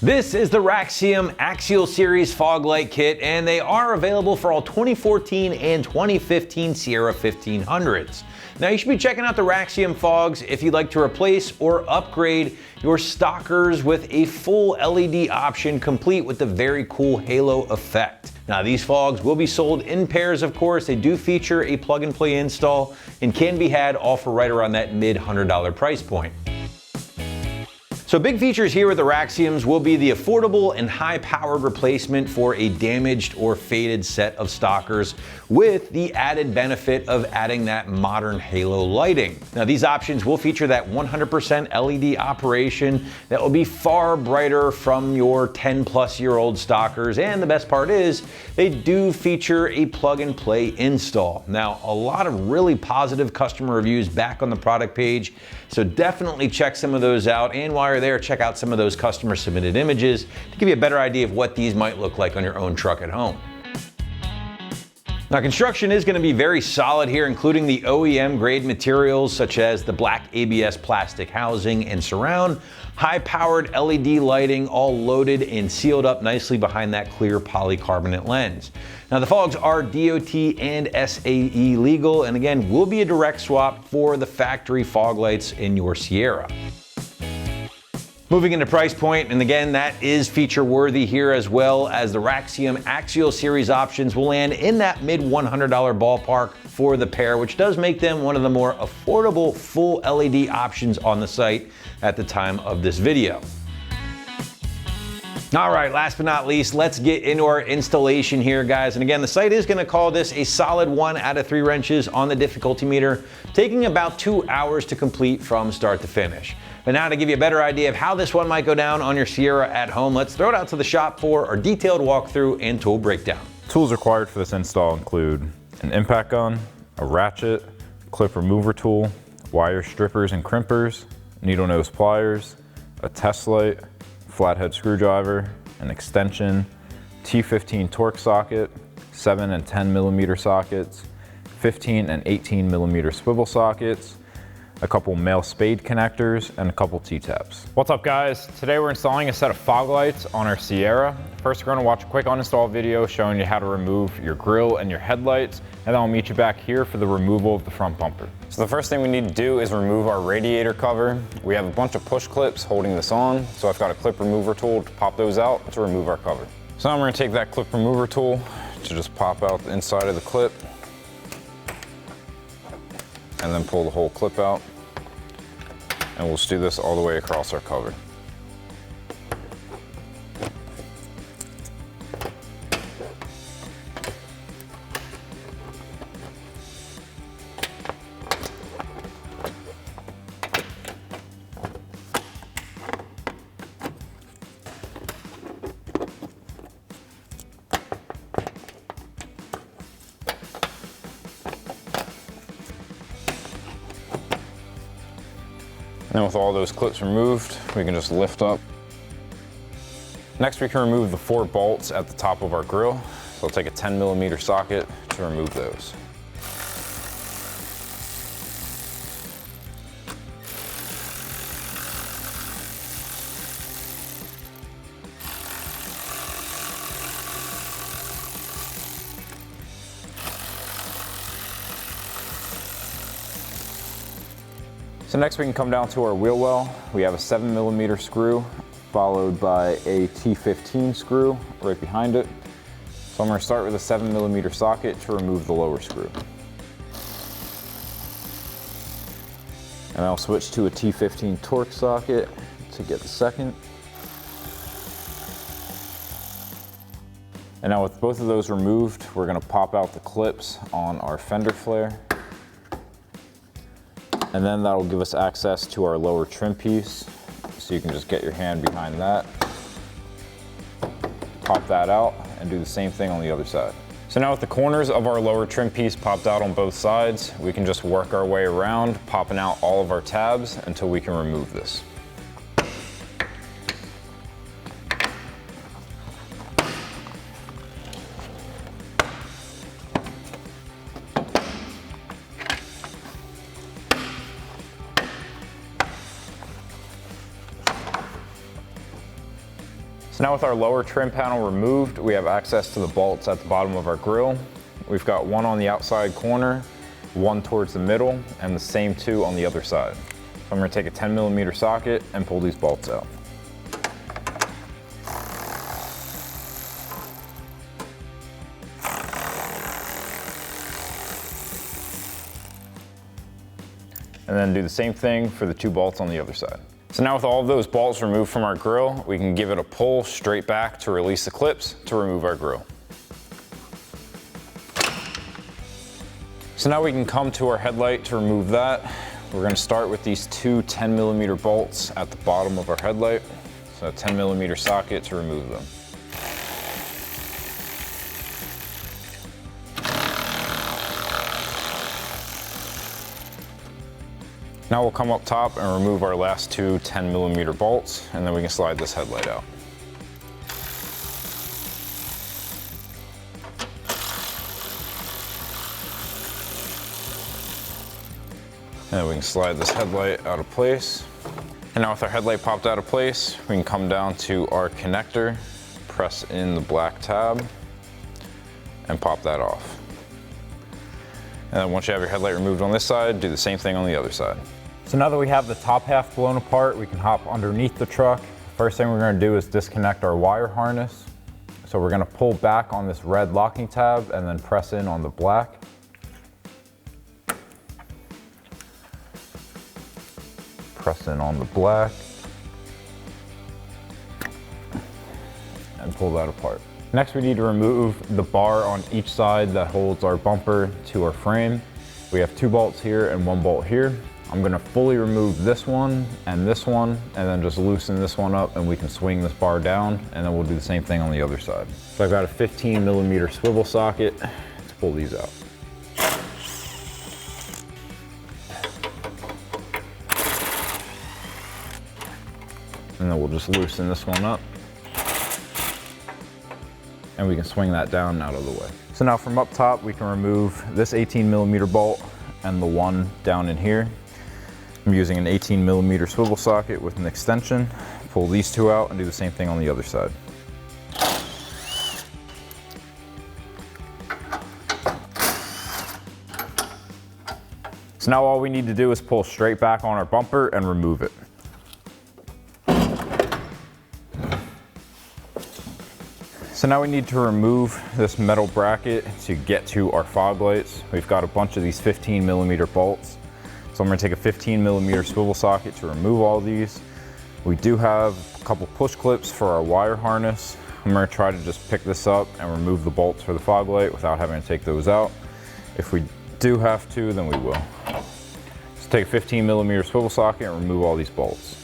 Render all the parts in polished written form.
This is the Raxiom Axial Series Fog Light Kit, and they are available for all 2014 and 2015 Sierra 1500s. Now you should be checking out the Raxiom fogs if you'd like to replace or upgrade your stockers with a full LED option complete with the very cool halo effect. Now these fogs will be sold in pairs, of course. They do feature a plug and play install and can be had all for right around that mid $100 price point. So big features here with the Raxioms will be the affordable and high-powered replacement for a damaged or faded set of stockers with the added benefit of adding that modern halo lighting. Now these options will feature that 100% LED operation that will be far brighter from your 10-plus-year-old stockers, and the best part is they do feature a plug-and-play install. Now a lot of really positive customer reviews back on the product page, so definitely check some of those out, and while you're there, check out some of those customer submitted images to give you a better idea of what these might look like on your own truck at home. Now construction is going to be very solid here, including the OEM grade materials such as the black ABS plastic housing and surround, high powered LED lighting, all loaded and sealed up nicely behind that clear polycarbonate lens. Now the fogs are DOT and SAE legal, and again will be a direct swap for the factory fog lights in your Sierra. Moving into price point, and again, that is feature worthy here, as well as the Raxiom Axial Series options will land in that mid $100 ballpark for the pair, which does make them one of the more affordable full LED options on the site at the time of this video. All right, last but not least, let's get into our installation here, guys. And again, the site is going to call this a solid 1 out of 3 wrenches on the difficulty meter, taking about 2 hours to complete from start to finish. But now to give you a better idea of how this one might go down on your Sierra at home, let's throw it out to the shop for our detailed walkthrough and tool breakdown. Tools required for this install include an impact gun, a ratchet, clip remover tool, wire strippers and crimpers, needle nose pliers, a test light, flathead screwdriver, an extension, T15 torque socket, 7 and 10 millimeter sockets, 15 and 18 millimeter swivel sockets, a couple male spade connectors, and a couple T-taps. What's up, guys? Today we're installing a set of fog lights on our Sierra. First, we're gonna watch a quick uninstall video showing you how to remove your grille and your headlights, and then I'll meet you back here for the removal of the front bumper. So the first thing we need to do is remove our radiator cover. We have a bunch of push clips holding this on, so I've got a clip remover tool to pop those out to remove our cover. So now I'm gonna take that clip remover tool to just pop out the inside of the clip, and then pull the whole clip out. And we'll just do this all the way across our cover. And with all those clips removed, we can just lift up. Next, we can remove the 4 bolts at the top of our grille. So I'll take a 10 millimeter socket to remove those. So next we can come down to our wheel well. We have a 7 millimeter screw followed by a T15 screw right behind it. So I'm going to start with a 7 millimeter socket to remove the lower screw. And I'll switch to a T15 torque socket to get the second. And now with both of those removed, we're going to pop out the clips on our fender flare. And then that'll give us access to our lower trim piece. So you can just get your hand behind that, pop that out, and do the same thing on the other side. So now with the corners of our lower trim piece popped out on both sides, we can just work our way around, popping out all of our tabs until we can remove this. So now with our lower trim panel removed, we have access to the bolts at the bottom of our grill. We've got one on the outside corner, one towards the middle, and the same two on the other side. So I'm gonna take a 10mm socket and pull these bolts out. And then do the same thing for the two bolts on the other side. So now with all of those bolts removed from our grill, we can give it a pull straight back to release the clips to remove our grill. So now we can come to our headlight to remove that. We're gonna start with these two 10mm bolts at the bottom of our headlight. So a 10mm socket to remove them. Now we'll come up top and remove our last two 10mm bolts, and then we can slide this headlight out. And then we can slide this headlight out of place. And now with our headlight popped out of place, we can come down to our connector, press in the black tab, and pop that off. And then once you have your headlight removed on this side, do the same thing on the other side. So now that we have the top half blown apart, we can hop underneath the truck. First thing we're gonna do is disconnect our wire harness. So we're gonna pull back on this red locking tab and then press in on the black. Press in on the black. And pull that apart. Next, we need to remove the bar on each side that holds our bumper to our frame. We have two bolts here and one bolt here. I'm gonna fully remove this one, and then just loosen this one up, and we can swing this bar down, and then we'll do the same thing on the other side. So I've got a 15mm swivel socket to pull these out. And then we'll just loosen this one up, and we can swing that down out of the way. So now from up top, we can remove this 18mm bolt and the one down in here. I'm using an 18mm swivel socket with an extension. Pull these two out and do the same thing on the other side. So now all we need to do is pull straight back on our bumper and remove it. So now we need to remove this metal bracket to get to our fog lights. We've got a bunch of these 15mm bolts. So I'm gonna take a 15mm swivel socket to remove all these. We do have a couple push clips for our wire harness. I'm gonna try to just pick this up and remove the bolts for the fog light without having to take those out. If we do have to, then we will. Just take a 15mm swivel socket and remove all these bolts.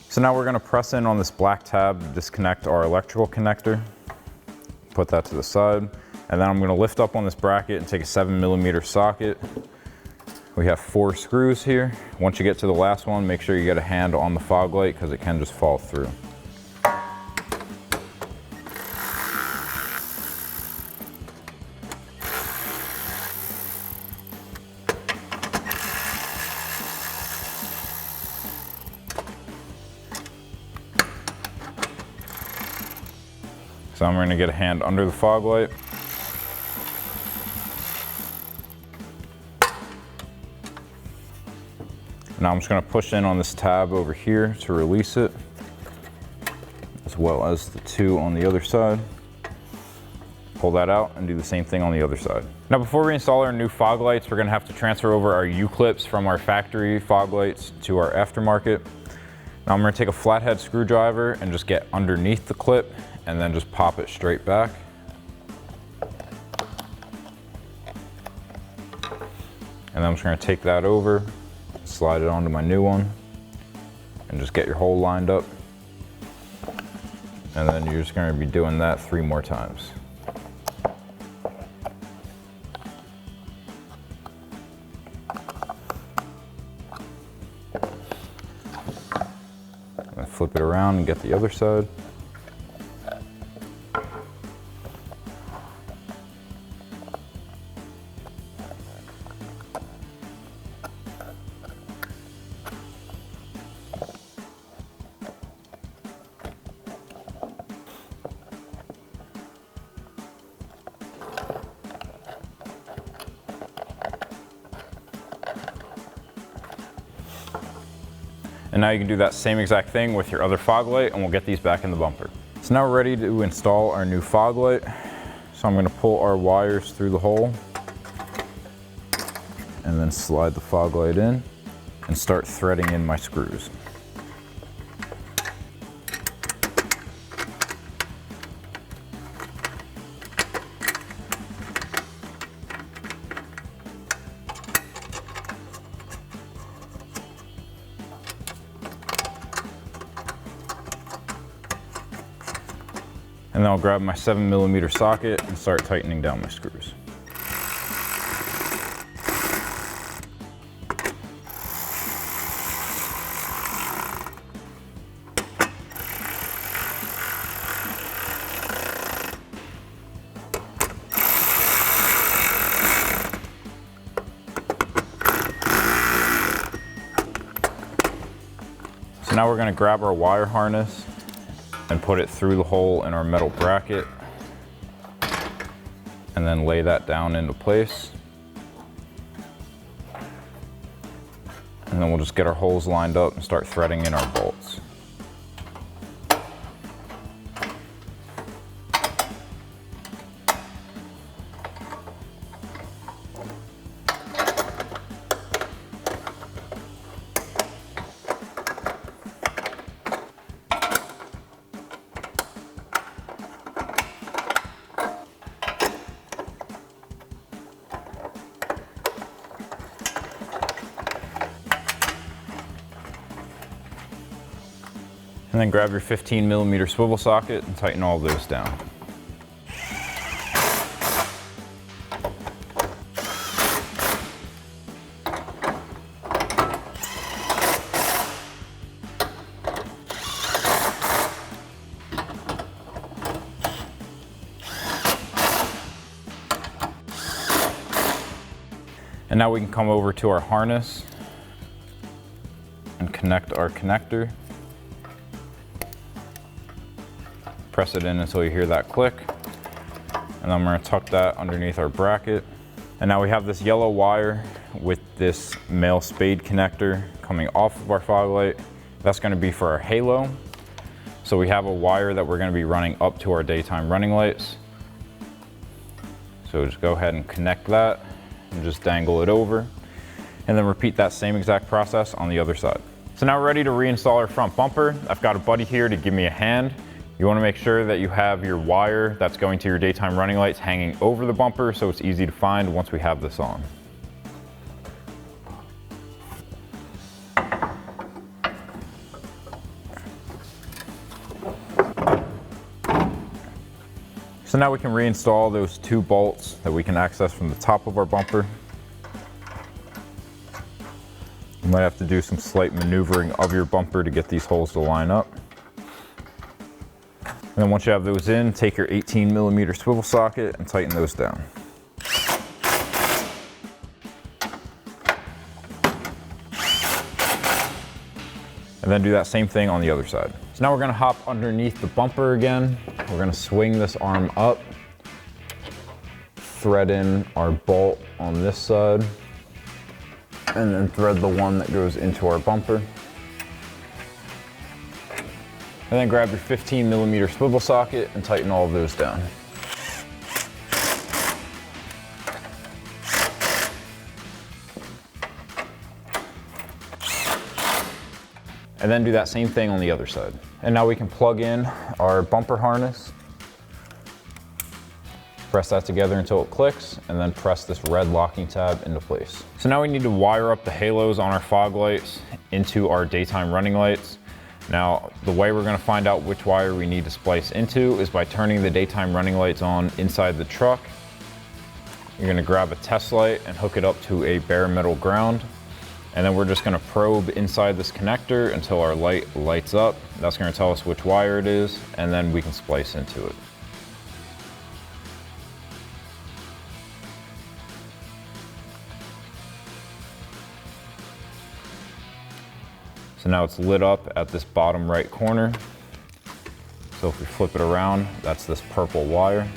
So now we're gonna press in on this black tab to disconnect our electrical connector. Put that to the side. And then I'm gonna lift up on this bracket and take a 7mm socket. We have 4 screws here. Once you get to the last one, make sure you get a hand on the fog light because it can just fall through. So I'm gonna get a hand under the fog light. Now I'm just gonna push in on this tab over here to release it, as well as the two on the other side. Pull that out and do the same thing on the other side. Now before we install our new fog lights, we're gonna have to transfer over our U-clips from our factory fog lights to our aftermarket. Now I'm gonna take a flathead screwdriver and just get underneath the clip and then just pop it straight back. And then I'm just gonna take that over, slide it onto my new one, and just get your hole lined up. And then you're just gonna be doing that 3 more times. And flip it around and get the other side. And now you can do that same exact thing with your other fog light, and we'll get these back in the bumper. So now we're ready to install our new fog light. So I'm going to pull our wires through the hole and then slide the fog light in and start threading in my screws. And then I'll grab my 7mm socket and start tightening down my screws. So now we're going to grab our wire harness and put it through the hole in our metal bracket and then lay that down into place. And then we'll just get our holes lined up and start threading in our bolts. And then grab your 15mm swivel socket and tighten all those down. And now we can come over to our harness and connect our connector. Press it in until you hear that click. And then I'm going to tuck that underneath our bracket. And now we have this yellow wire with this male spade connector coming off of our fog light. That's going to be for our halo. So we have a wire that we're going to be running up to our daytime running lights. So just go ahead and connect that and just dangle it over. And then repeat that same exact process on the other side. So now we're ready to reinstall our front bumper. I've got a buddy here to give me a hand. You want to make sure that you have your wire that's going to your daytime running lights hanging over the bumper so it's easy to find once we have this on. So now we can reinstall those two bolts that we can access from the top of our bumper. You might have to do some slight maneuvering of your bumper to get these holes to line up. And then once you have those in, take your 18mm swivel socket and tighten those down. And then do that same thing on the other side. So now we're gonna hop underneath the bumper again. We're gonna swing this arm up, thread in our bolt on this side, and then thread the one that goes into our bumper. And then grab your 15mm swivel socket and tighten all of those down. And then do that same thing on the other side. And now we can plug in our bumper harness. Press that together until it clicks, and then press this red locking tab into place. So now we need to wire up the halos on our fog lights into our daytime running lights. Now, the way we're gonna find out which wire we need to splice into is by turning the daytime running lights on inside the truck. You're gonna grab a test light and hook it up to a bare metal ground. And then we're just gonna probe inside this connector until our light lights up. That's gonna tell us which wire it is, and then we can splice into it. So now it's lit up at this bottom right corner. So if we flip it around, that's this purple wire.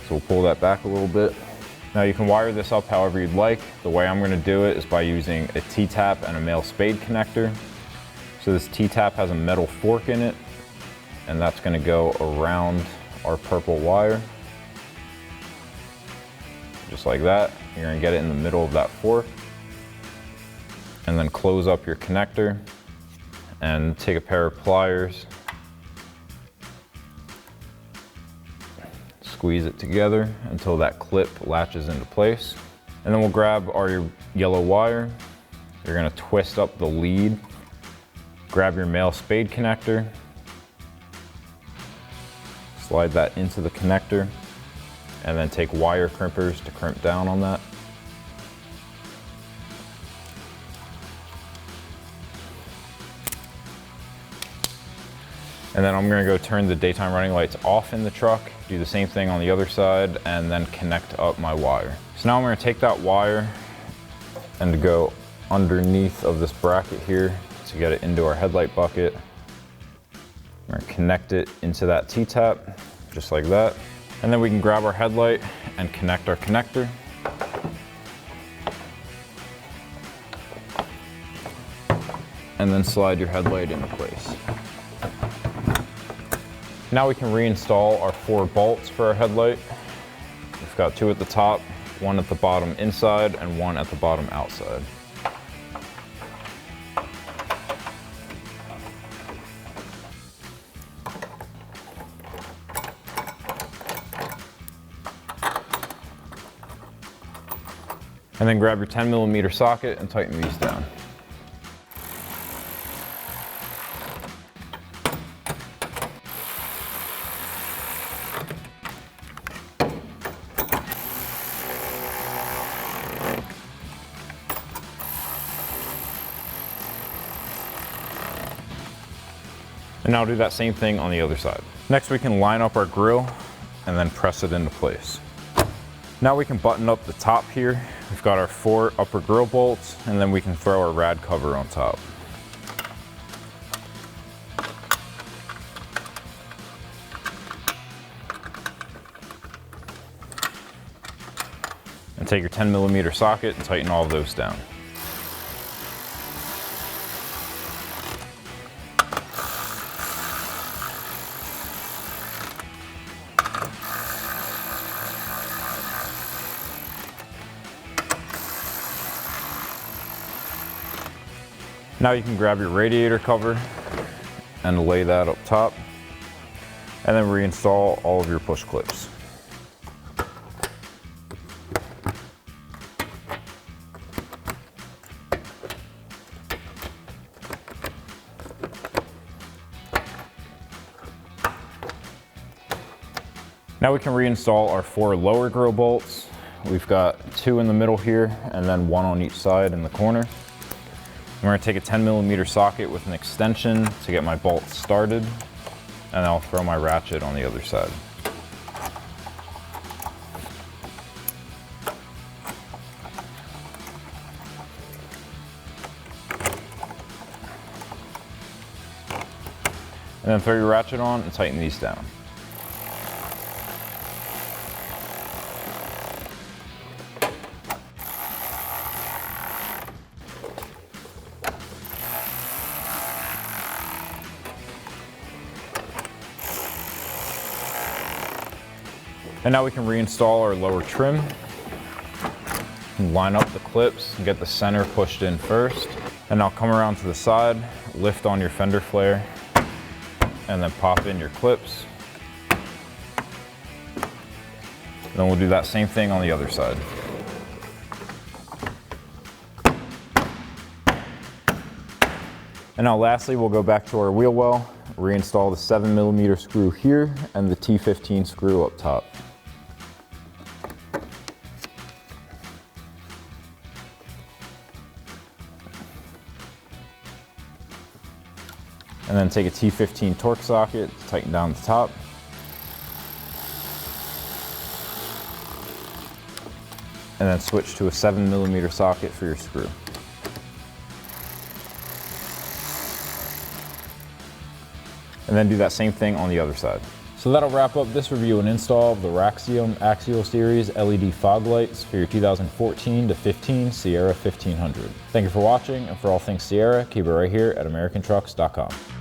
So we'll pull that back a little bit. Now you can wire this up however you'd like. The way I'm gonna do it is by using a T-tap and a male spade connector. So this T-tap has a metal fork in it, and that's gonna go around our purple wire. Just like that. You're gonna get it in the middle of that fork. And then close up your connector and take a pair of pliers, squeeze it together until that clip latches into place. And then we'll grab our yellow wire. You're gonna twist up the lead, grab your male spade connector, slide that into the connector, and then take wire crimpers to crimp down on that. And then I'm gonna go turn the daytime running lights off in the truck, do the same thing on the other side, and then connect up my wire. So now I'm gonna take that wire and go underneath of this bracket here to get it into our headlight bucket. I'm gonna connect it into that T-tap, just like that. And then we can grab our headlight and connect our connector. And then slide your headlight into place. Now we can reinstall our 4 bolts for our headlight. We've got 2 at the top, 1 at the bottom inside, and 1 at the bottom outside. And then grab your 10mm socket and tighten these down. And now do that same thing on the other side. Next we can line up our grill and then press it into place. Now we can button up the top here. We've got our 4 upper grill bolts, and then we can throw our rad cover on top. And take your 10mm socket and tighten all of those down. Now you can grab your radiator cover and lay that up top, and then reinstall all of your push clips. Now we can reinstall our 4 lower grill bolts. We've got 2 in the middle here and then 1 on each side in the corner. I'm going to take a 10mm socket with an extension to get my bolts started, and then I'll throw my ratchet on the other side. And then throw your ratchet on and tighten these down. And now we can reinstall our lower trim. Line up the clips and get the center pushed in first. And now come around to the side, lift on your fender flare, and then pop in your clips. Then we'll do that same thing on the other side. And now lastly, we'll go back to our wheel well, reinstall the 7mm screw here and the T15 screw up top. And then take a T15 torque socket, tighten down the top. And then switch to a 7mm socket for your screw. And then do that same thing on the other side. So that'll wrap up this review and install of the Raxiom Axial Series LED Fog Lights for your 2014 to 15 Sierra 1500. Thank you for watching, and for all things Sierra, keep it right here at AmericanTrucks.com.